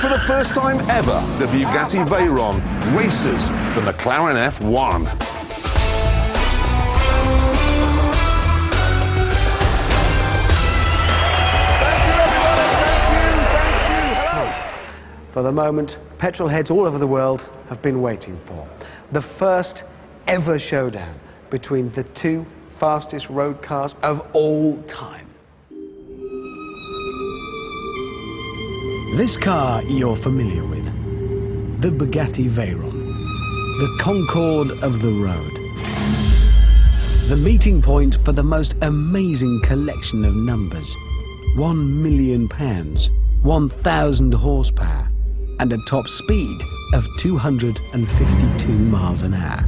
for the first time ever, the Bugatti Veyron races the Mclaren F1. For the moment, petrol heads all over the world have been waiting for. The first ever showdown between the two fastest road cars of all time. This car you're familiar with, the Bugatti Veyron, the Concorde of the road. The meeting point for the most amazing collection of numbers. £1 million, 1,000 horsepower, and a top speed of 252 miles an hour.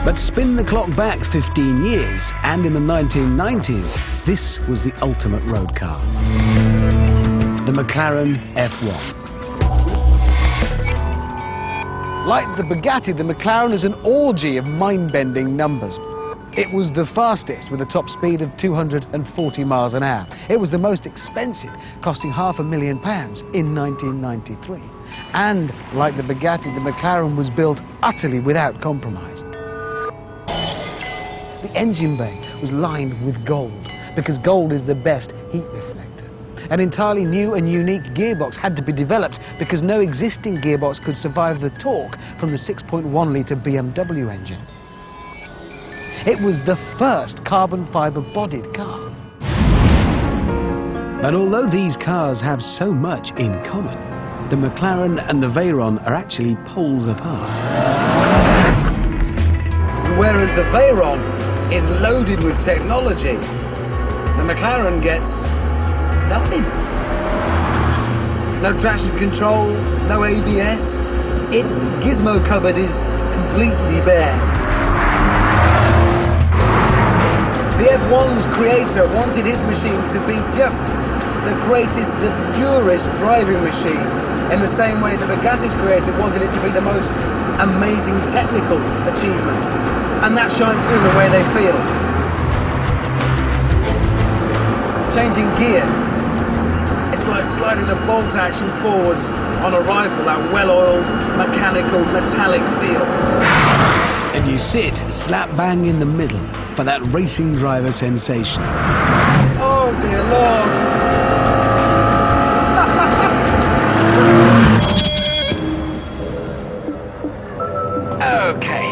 But spin the clock back 15 years, and in the 1990s, this was the ultimate road car. The Mclaren F1. Like the Bugatti, the Mclaren is an orgy of mind-bending numbers. It was the fastest, with a top speed of 240 miles an hour. It was the most expensive, costing £500,000 in 1993. And like the Bugatti, the Mclaren was built utterly without compromise. The engine bay was lined with gold, because gold is the best heat reflector. An entirely new and unique gearbox had to be developed because no existing gearbox could survive the torque from the 6.1-litre BMW engine. It was the first carbon fibre bodied car. But although these cars have so much in common, the Mclaren and the Veyron are actually poles apart. Whereas the Veyron is loaded with technology, the McLaren gets nothing. No traction control, no ABS. Its gizmo cupboard is completely bare. The F1's creator wanted his machine to be just the greatest, the purest driving machine, in the same way the Bugatti's creator wanted it to be the most amazing technical achievement. And that shines through in the way they feel. Changing gear, it's like sliding the bolt action forwards on a rifle, that well-oiled, mechanical, metallic feel. And you sit slap bang in the middle for that racing driver sensation. Oh dear Lord. Okay,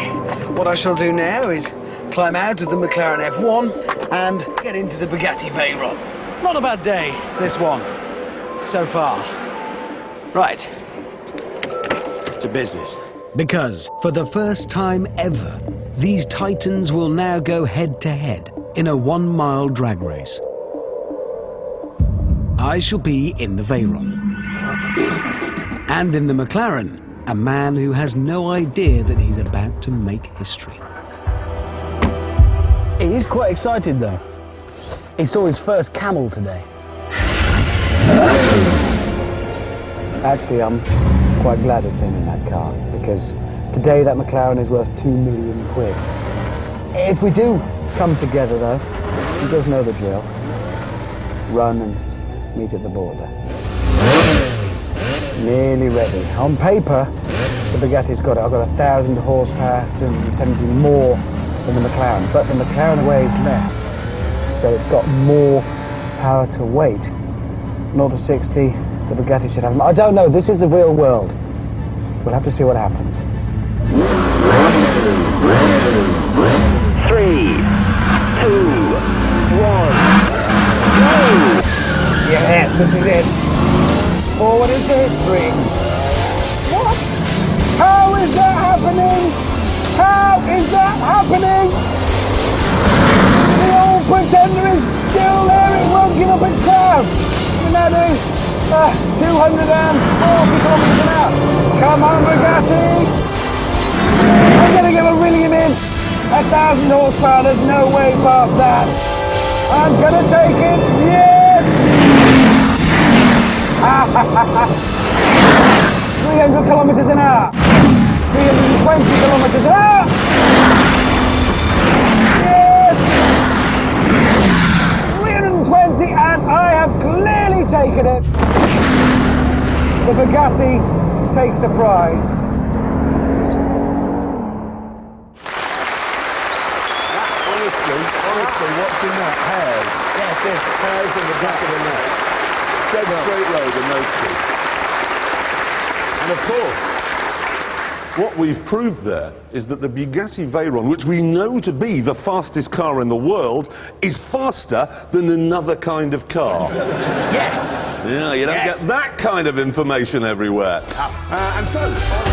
what I shall do now is climb out of the McLaren F1 and get into the Bugatti Veyron. Not a bad day, this one, so far. Right, to business. Because for the first time ever, these titans will now go head-to-head in a 1-mile drag race. I shall be in the Veyron. And in the McLaren, a man who has no idea that he's about to make history. He is quite excited though. He saw his first camel today. Actually, I'm quite glad it's him in that car, because today that McLaren is worth £2 million. If we do come together though, he does know the drill. Run and meet at the border. Nearly ready. On paper, the Bugatti's got it. I've got 1,000 horsepower, 370 more than the McLaren, but the McLaren weighs less, so it's got more power to weight. 0 to 60, the Bugatti should have them. I don't know, this is the real world. We'll have to see what happens. 3, 2, 1, go! Yes, this is it. Forward into history. What? How is that happening? How is that happening? The old pretender is still there. It won't give up its crown. We're now doing 240 kilometers an hour. Come on, Bugatti. I'm going to give a William in. 1,000 horsepower. There's no way past that. I'm going to take it. Yes! 300 kilometers an hour. 320 kilometers an hour. Yes! 320, and I have clearly taken it. The Bugatti takes the prize. Honestly, what's in that? Hairs. Yeah, it is. Hairs in the back of the neck. Dead straight road in those two. And of course, what we've proved there is that the Bugatti Veyron, which we know to be the fastest car in the world, is faster than another kind of car. Yes. Yeah, you don't Yes. get that kind of information everywhere. And so...